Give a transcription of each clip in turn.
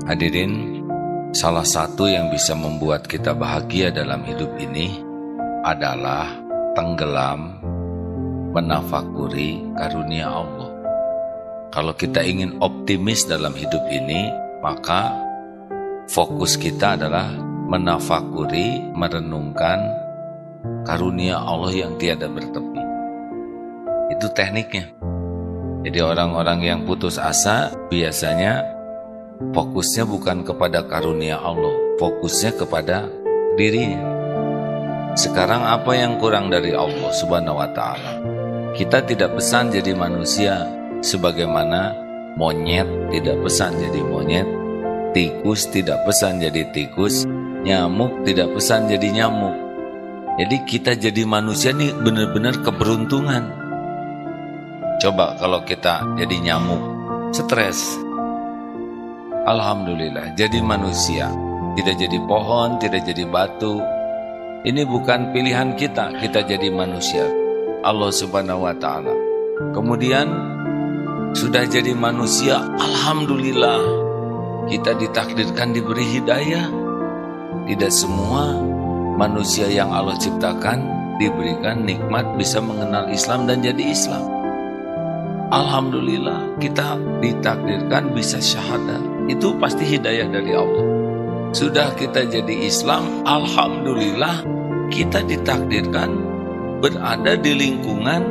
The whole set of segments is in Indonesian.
Hadirin, salah satu yang bisa membuat kita bahagia dalam hidup ini adalah tenggelam menafakuri karunia Allah. Kalau kita ingin optimis dalam hidup ini, maka fokus kita adalah menafakuri, merenungkan karunia Allah yang tiada bertepi. Itu tekniknya. Jadi orang-orang yang putus asa biasanya fokusnya bukan kepada karunia Allah, fokusnya kepada dirinya. Sekarang apa yang kurang dari Allah Subhanahu wa ta'ala? Kita tidak pesan jadi manusia sebagaimana monyet tidak pesan jadi monyet, tikus tidak pesan jadi tikus, nyamuk tidak pesan jadi nyamuk. Jadi kita jadi manusia nih benar-benar keberuntungan. Coba kalau kita jadi nyamuk, stres. Alhamdulillah, jadi manusia. Tidak jadi pohon, tidak jadi batu. Ini bukan pilihan kita jadi manusia. Allah Subhanahu wa ta'ala. Kemudian, sudah jadi manusia, alhamdulillah. Kita ditakdirkan diberi hidayah. Tidak semua manusia yang Allah ciptakan diberikan nikmat bisa mengenal Islam dan jadi Islam. Alhamdulillah, kita ditakdirkan bisa syahadat. Itu pasti hidayah dari Allah. Sudah kita jadi Islam, alhamdulillah kita ditakdirkan berada di lingkungan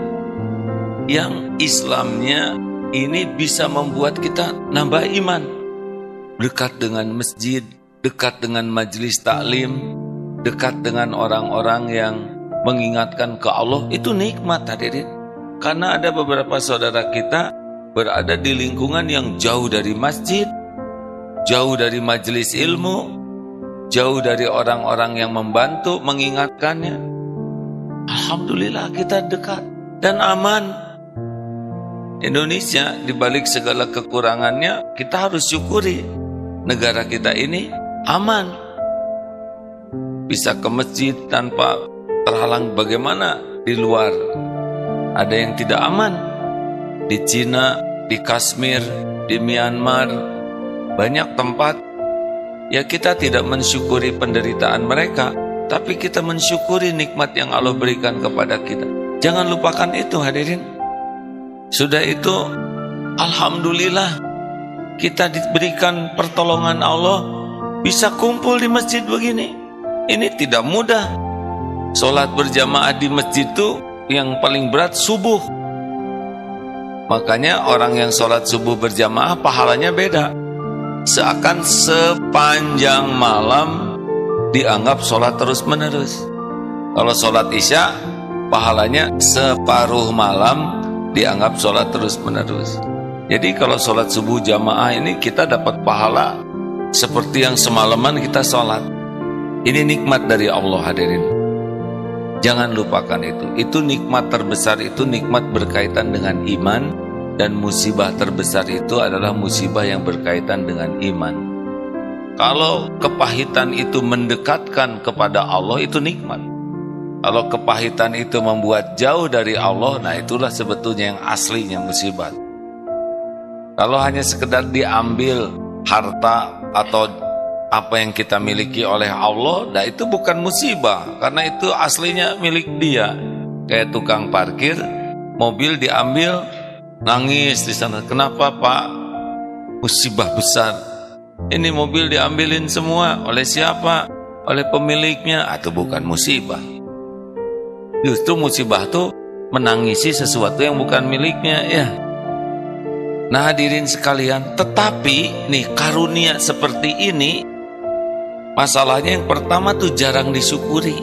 yang Islamnya ini bisa membuat kita nambah iman. Dekat dengan masjid, dekat dengan majelis taklim, dekat dengan orang-orang yang mengingatkan ke Allah, itu nikmat hadirin. Karena ada beberapa saudara kita berada di lingkungan yang jauh dari masjid, jauh dari majelis ilmu, jauh dari orang-orang yang membantu mengingatkannya. Alhamdulillah kita dekat dan aman. Indonesia dibalik segala kekurangannya, kita harus syukuri negara kita ini aman. Bisa ke masjid tanpa terhalang. Bagaimana di luar? Ada yang tidak aman. Di Cina, di Kashmir, di Myanmar, banyak tempat. Ya kita tidak mensyukuri penderitaan mereka, tapi kita mensyukuri nikmat yang Allah berikan kepada kita. Jangan lupakan itu hadirin. Sudah itu, alhamdulillah kita diberikan pertolongan Allah, bisa kumpul di masjid begini. Ini tidak mudah. Sholat berjamaah di masjid itu yang paling berat subuh. Makanya orang yang sholat subuh berjamaah pahalanya beda. Seakan sepanjang malam dianggap sholat terus menerus. Kalau sholat isya pahalanya separuh malam dianggap sholat terus menerus. Jadi kalau sholat subuh jamaah ini kita dapat pahala seperti yang semalaman kita sholat. Ini nikmat dari Allah hadirin. Jangan lupakan itu. Itu nikmat terbesar, itu nikmat berkaitan dengan iman. Dan musibah terbesar itu adalah musibah yang berkaitan dengan iman. Kalau kepahitan itu mendekatkan kepada Allah, itu nikmat. Kalau kepahitan itu membuat jauh dari Allah, nah itulah sebetulnya yang aslinya musibah. Kalau hanya sekedar diambil harta atau apa yang kita miliki oleh Allah, nah itu bukan musibah, karena itu aslinya milik Dia. Kayak tukang parkir, mobil diambil, nangis di sana. Kenapa Pak? Musibah besar. Ini mobil diambilin semua. Oleh siapa? Oleh pemiliknya. Atau bukan musibah. Justru musibah itu menangisi sesuatu yang bukan miliknya ya. Nah hadirin sekalian, tetapi nih karunia seperti ini, masalahnya yang pertama tuh jarang disyukuri.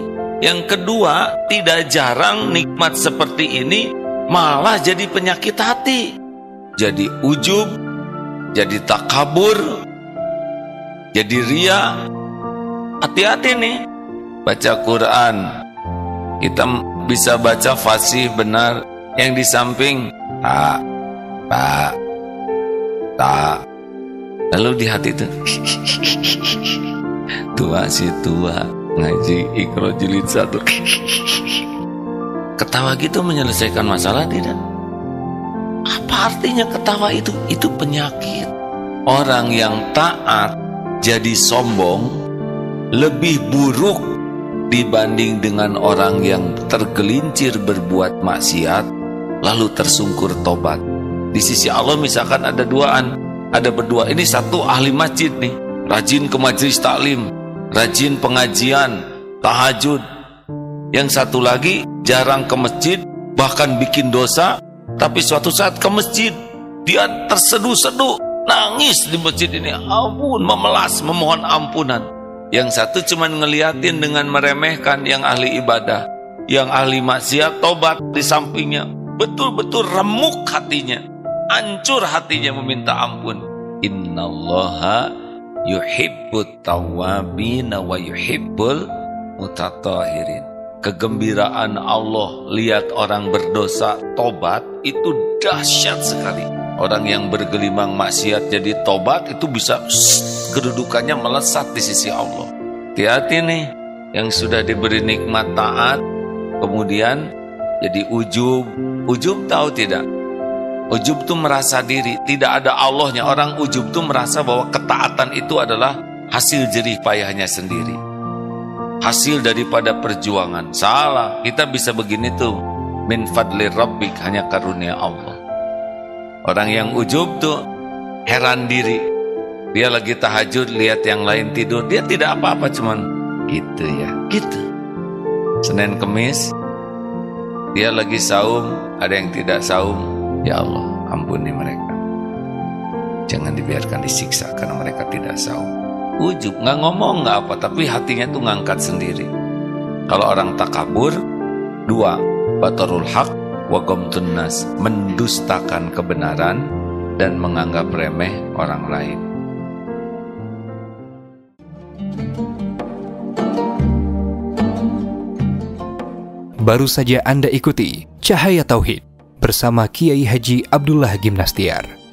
Yang kedua, tidak jarang nikmat seperti ini malah jadi penyakit hati. Jadi ujub, jadi takabur, jadi ria. Hati-hati nih. Baca Quran, kita bisa baca fasih benar. Yang di samping tak. Lalu di hati itu tua si tua ngaji Iqra jilid 1. Ketawa gitu menyelesaikan masalah tidak? Apa artinya ketawa itu? Itu penyakit. Orang yang taat jadi sombong lebih buruk dibanding dengan orang yang tergelincir berbuat maksiat lalu tersungkur tobat. Di sisi Allah misalkan ada berdua, ini satu ahli masjid nih, rajin ke majelis taklim, rajin pengajian, tahajud. Yang satu lagi jarang ke masjid, bahkan bikin dosa, tapi suatu saat ke masjid dia terseduh-seduh, nangis di masjid ini, ampun, memelas, memohon ampunan. Yang satu cuman ngeliatin dengan meremehkan yang ahli ibadah, yang ahli maksiat tobat di sampingnya, betul-betul remuk hatinya, hancur hatinya meminta ampun. Innallaha yuhibbut tawwabin wa yuhibbul mutatahhirin. Kegembiraan Allah lihat orang berdosa tobat itu dahsyat sekali. Orang yang bergelimang maksiat jadi tobat itu bisa kedudukannya melesat di sisi Allah. Hati-hati nih, yang sudah diberi nikmat taat kemudian jadi ujub. Ujub tahu tidak? Ujub tuh merasa diri, tidak ada Allahnya. Orang ujub tuh merasa bahwa ketaatan itu adalah hasil jerih payahnya sendiri, hasil daripada perjuangan. Salah, kita bisa begini tuh, min fadli rabbik, hanya karunia Allah. Orang yang ujub tuh heran diri, dia lagi tahajud lihat yang lain tidur, dia tidak apa-apa, cuman gitu ya, gitu. Senin Kemis dia lagi saum, ada yang tidak saum, ya Allah ampuni mereka, jangan dibiarkan disiksa karena mereka tidak saum. Ujub, nggak ngomong nggak apa, tapi hatinya tuh ngangkat sendiri. Kalau orang takabur, dua, batarul haq wa ghamtun nas, mendustakan kebenaran dan menganggap remeh orang lain. Baru saja Anda ikuti Cahaya Tauhid bersama Kiai Haji Abdullah Gimnastiar.